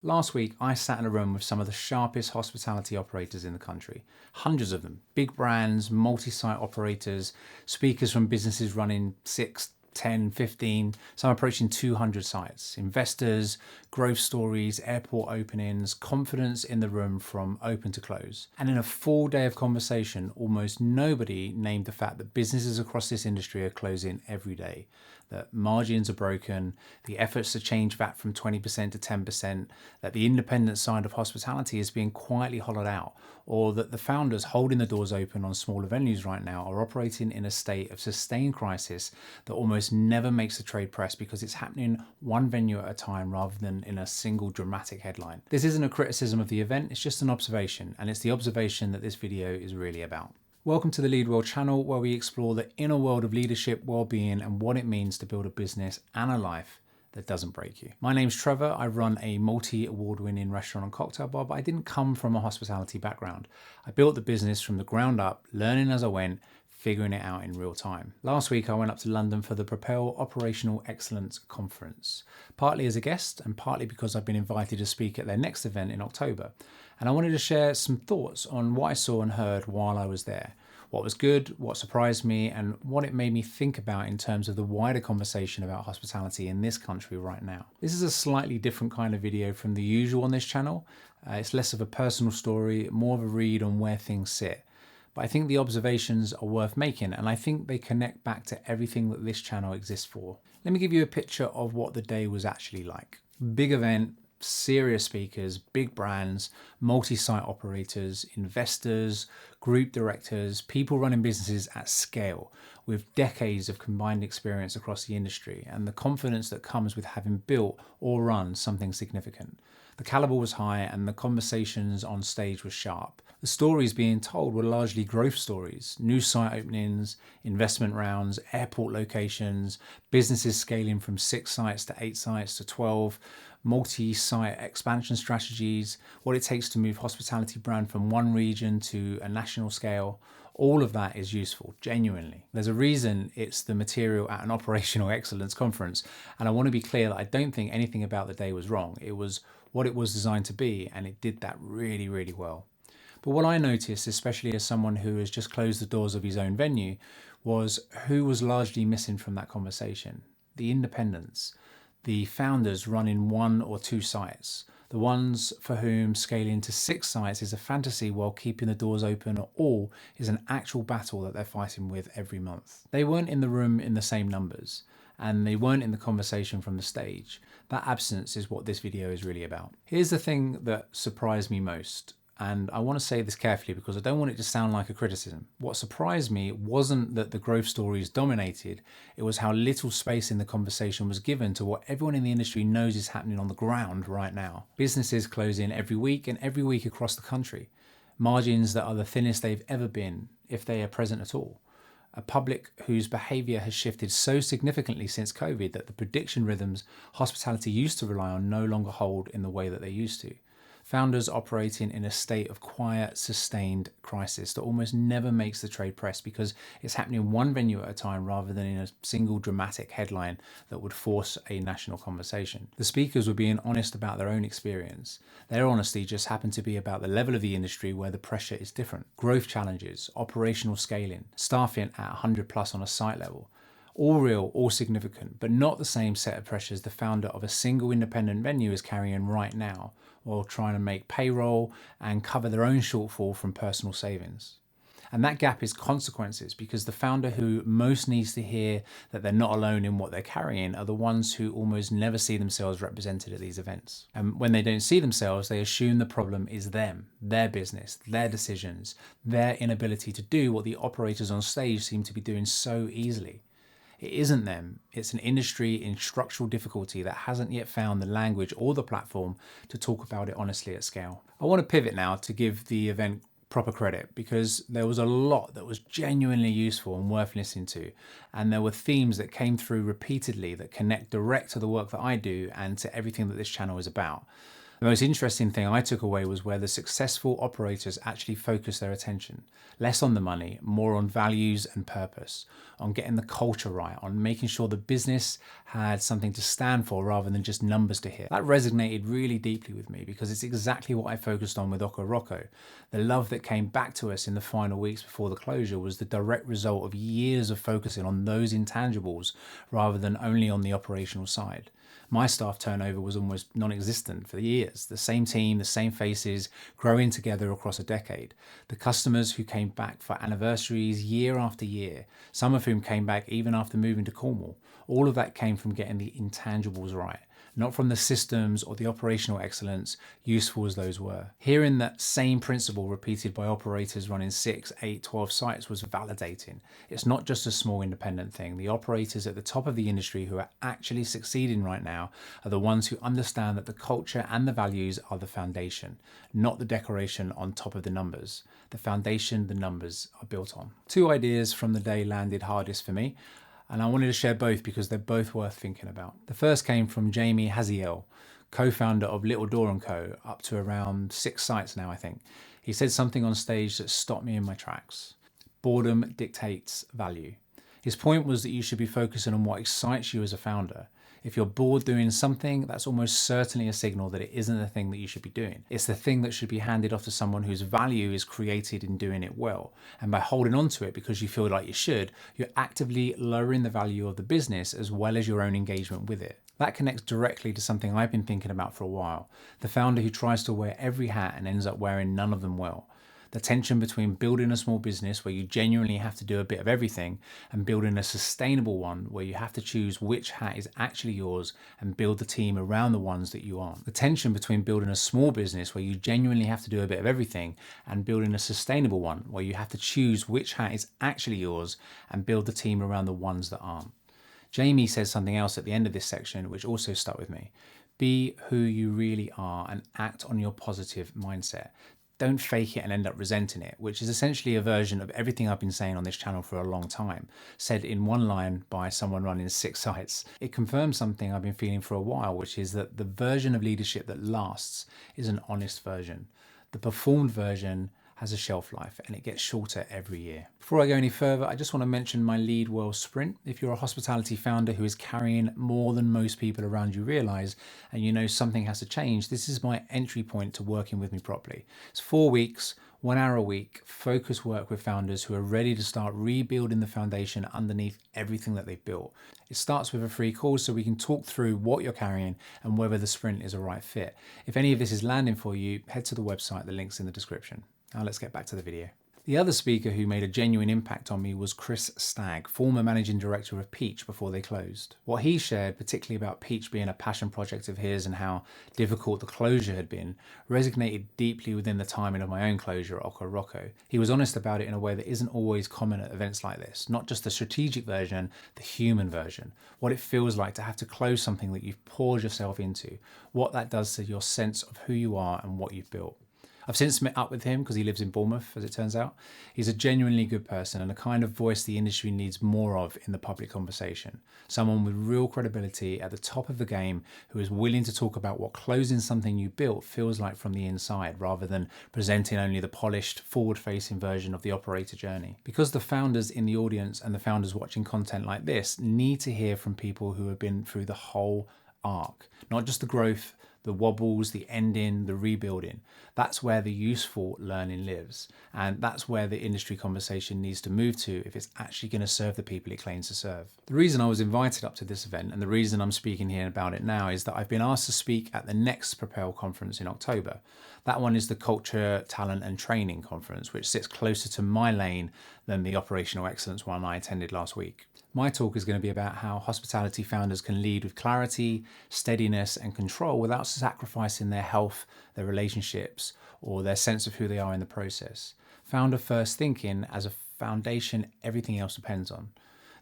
Last week, I sat in a room with some of the sharpest hospitality operators in the country. Hundreds of them. Big brands, multi-site operators, speakers from businesses running 6, 10, 15, some approaching 200 sites. Investors, growth stories, airport openings, confidence in the room from open to close. And in a full day of conversation, almost nobody named the fact that businesses across this industry are closing every day, that margins are broken, the efforts to change VAT from 20% to 10%, that the independent side of hospitality is being quietly hollowed out, or that the founders holding the doors open on smaller venues right now are operating in a state of sustained crisis that almost never makes the trade press because it's happening one venue at a time rather than in a single dramatic headline. This isn't a criticism of the event, it's just an observation, and it's the observation that this video is really about. Welcome to the Lead Well channel, where we explore the inner world of leadership, well-being, and what it means to build a business and a life that doesn't break you. My name's Trevor. I run a multi-award-winning restaurant and cocktail bar, but I didn't come from a hospitality background. I built the business from the ground up, learning as I went, figuring it out in real time. Last week, I went up to London for the Propel Operational Excellence Conference, partly as a guest and partly because I've been invited to speak at their next event in October. And I wanted to share some thoughts on what I saw and heard while I was there. What was good, what surprised me, and what it made me think about in terms of the wider conversation about hospitality in this country right now. This is a slightly different kind of video from the usual on this channel. It's less of a personal story, more of a read on where things sit. But I think the observations are worth making, and I think they connect back to everything that this channel exists for. Let me give you a picture of what the day was actually like. Big event, serious speakers, big brands, multi-site operators, investors, group directors, people running businesses at scale with decades of combined experience across the industry and the confidence that comes with having built or run something significant. The caliber was high and the conversations on stage were sharp. The stories being told were largely growth stories, new site openings, investment rounds, airport locations, businesses scaling from 6 sites to 8 sites to 12, multi-site expansion strategies, what it takes to move hospitality brand from one region to a national scale. All of that is useful, genuinely. There's a reason it's the material at an operational excellence conference, and I want to be clear that I don't think anything about the day was wrong. It was what it was designed to be, and it did that really, really well. But what I noticed, especially as someone who has just closed the doors of his own venue, was who was largely missing from that conversation. The independents, the founders running 1 or 2 sites, the ones for whom scaling to 6 sites is a fantasy while keeping the doors open at all is an actual battle that they're fighting with every month. They weren't in the room in the same numbers, and they weren't in the conversation from the stage. That absence is what this video is really about. Here's the thing that surprised me most. And I want to say this carefully because I don't want it to sound like a criticism. What surprised me wasn't that the growth stories dominated, it was how little space in the conversation was given to what everyone in the industry knows is happening on the ground right now. Businesses closing every week and every week across the country. Margins that are the thinnest they've ever been, if they are present at all. A public whose behaviour has shifted so significantly since COVID that the prediction rhythms hospitality used to rely on no longer hold in the way that they used to. Founders operating in a state of quiet, sustained crisis that almost never makes the trade press because it's happening one venue at a time rather than in a single dramatic headline that would force a national conversation. The speakers were being honest about their own experience. Their honesty just happened to be about the level of the industry where the pressure is different. Growth challenges, operational scaling, staffing at 100 plus on a site level. All real, all significant, but not the same set of pressures the founder of a single independent venue is carrying right now, while trying to make payroll and cover their own shortfall from personal savings. And that gap is consequences because the founder who most needs to hear that they're not alone in what they're carrying are the ones who almost never see themselves represented at these events. And when they don't see themselves, they assume the problem is them, their business, their decisions, their inability to do what the operators on stage seem to be doing so easily. It isn't them, it's an industry in structural difficulty that hasn't yet found the language or the platform to talk about it honestly at scale. I want to pivot now to give the event proper credit because there was a lot that was genuinely useful and worth listening to, and there were themes that came through repeatedly that connect direct to the work that I do and to everything that this channel is about. The most interesting thing I took away was where the successful operators actually focus their attention. Less on the money, more on values and purpose, on getting the culture right, on making sure the business had something to stand for rather than just numbers to hit. That resonated really deeply with me because it's exactly what I focused on with Oko Rocco. The love that came back to us in the final weeks before the closure was the direct result of years of focusing on those intangibles rather than only on the operational side. My staff turnover was almost non-existent for years. The same team, the same faces, growing together across a decade. The customers who came back for anniversaries year after year, some of whom came back even after moving to Cornwall. All of that came from getting the intangibles right, not from the systems or the operational excellence, useful as those were. Hearing that same principle repeated by operators running 6, 8, 12 sites was validating. It's not just a small independent thing. The operators at the top of the industry who are actually succeeding right now are the ones who understand that the culture and the values are the foundation, not the decoration on top of the numbers. The foundation the numbers are built on. 2 ideas from the day landed hardest for me, and I wanted to share both because they're both worth thinking about. The first came from Jamie Haziel, co-founder of Little Door & Co, up to around 6 sites now, I think. He said something on stage that stopped me in my tracks. Boredom dictates value. His point was that you should be focusing on what excites you as a founder. If you're bored doing something, that's almost certainly a signal that it isn't the thing that you should be doing. It's the thing that should be handed off to someone whose value is created in doing it well. And by holding on to it because you feel like you should, you're actively lowering the value of the business as well as your own engagement with it. That connects directly to something I've been thinking about for a while. The founder who tries to wear every hat and ends up wearing none of them well. The tension between building a small business where you genuinely have to do a bit of everything and building a sustainable one where you have to choose which hat is actually yours and build the team around the ones that you aren't. The tension between building a small business where you genuinely have to do a bit of everything and building a sustainable one where you have to choose which hat is actually yours and build the team around the ones that aren't. Jamie says something else at the end of this section which also stuck with me. Be who you really are and act on your positive mindset. Don't fake it and end up resenting it, which is essentially a version of everything I've been saying on this channel for a long time, said in one line by someone running 6 sites. It confirms something I've been feeling for a while, which is that the version of leadership that lasts is an honest version. The performed version has a shelf life and it gets shorter every year. Before I go any further, I just want to mention my Lead Well Sprint. If you're a hospitality founder who is carrying more than most people around you realize, and you know something has to change, this is my entry point to working with me properly. It's 4 weeks, 1 hour a week, focused work with founders who are ready to start rebuilding the foundation underneath everything that they've built. It starts with a free call so we can talk through what you're carrying and whether the sprint is a right fit. If any of this is landing for you, head to the website, the link's in the description. Now let's get back to the video. The other speaker who made a genuine impact on me was Chris Stagg, former managing director of Peach before they closed. What he shared, particularly about Peach being a passion project of his and how difficult the closure had been, resonated deeply within the timing of my own closure at Oko Rocco. He was honest about it in a way that isn't always common at events like this, not just the strategic version, the human version, what it feels like to have to close something that you've poured yourself into, what that does to your sense of who you are and what you've built. I've since met up with him because he lives in Bournemouth, as it turns out. He's a genuinely good person and the kind of voice the industry needs more of in the public conversation. Someone with real credibility at the top of the game who is willing to talk about what closing something you built feels like from the inside rather than presenting only the polished, forward-facing version of the operator journey. Because the founders in the audience and the founders watching content like this need to hear from people who have been through the whole arc, not just the growth, the wobbles, the ending, the rebuilding. That's where the useful learning lives. And that's where the industry conversation needs to move to if it's actually going to serve the people it claims to serve. The reason I was invited up to this event and the reason I'm speaking here about it now is that I've been asked to speak at the next Propel conference in October. That one is the Culture, Talent and Training Conference, which sits closer to my lane than the Operational Excellence one I attended last week. My talk is going to be about how hospitality founders can lead with clarity, steadiness and control without sacrificing their health, their relationships, or their sense of who they are in the process. Founder first thinking as a foundation everything else depends on.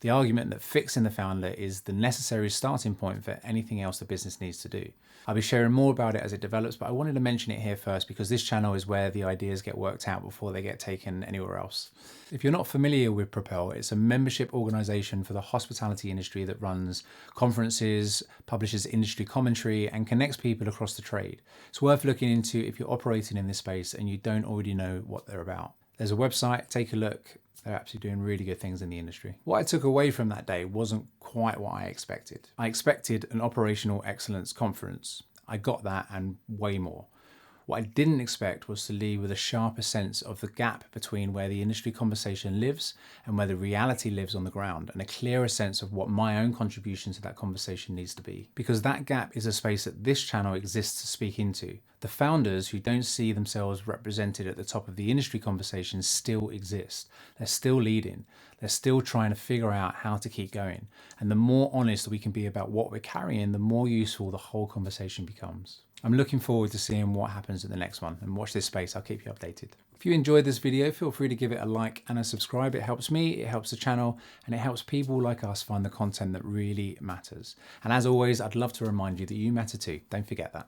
The argument that fixing the founder is the necessary starting point for anything else the business needs to do. I'll be sharing more about it as it develops, but I wanted to mention it here first because this channel is where the ideas get worked out before they get taken anywhere else. If you're not familiar with Propel, it's a membership organization for the hospitality industry that runs conferences, publishes industry commentary, and connects people across the trade. It's worth looking into if you're operating in this space and you don't already know what they're about. There's a website, take a look. They're actually doing really good things in the industry. What I took away from that day wasn't quite what I expected. I expected an operational excellence conference. I got that and way more. What I didn't expect was to leave with a sharper sense of the gap between where the industry conversation lives and where the reality lives on the ground, and a clearer sense of what my own contribution to that conversation needs to be. Because that gap is a space that this channel exists to speak into. The founders who don't see themselves represented at the top of the industry conversation still exist. They're still leading. They're still trying to figure out how to keep going. And the more honest we can be about what we're carrying, the more useful the whole conversation becomes. I'm looking forward to seeing what happens at the next one, and watch this space. I'll keep you updated. If you enjoyed this video, feel free to give it a like and a subscribe. It helps me, it helps the channel, and it helps people like us find the content that really matters. And as always, I'd love to remind you that you matter too. Don't forget that.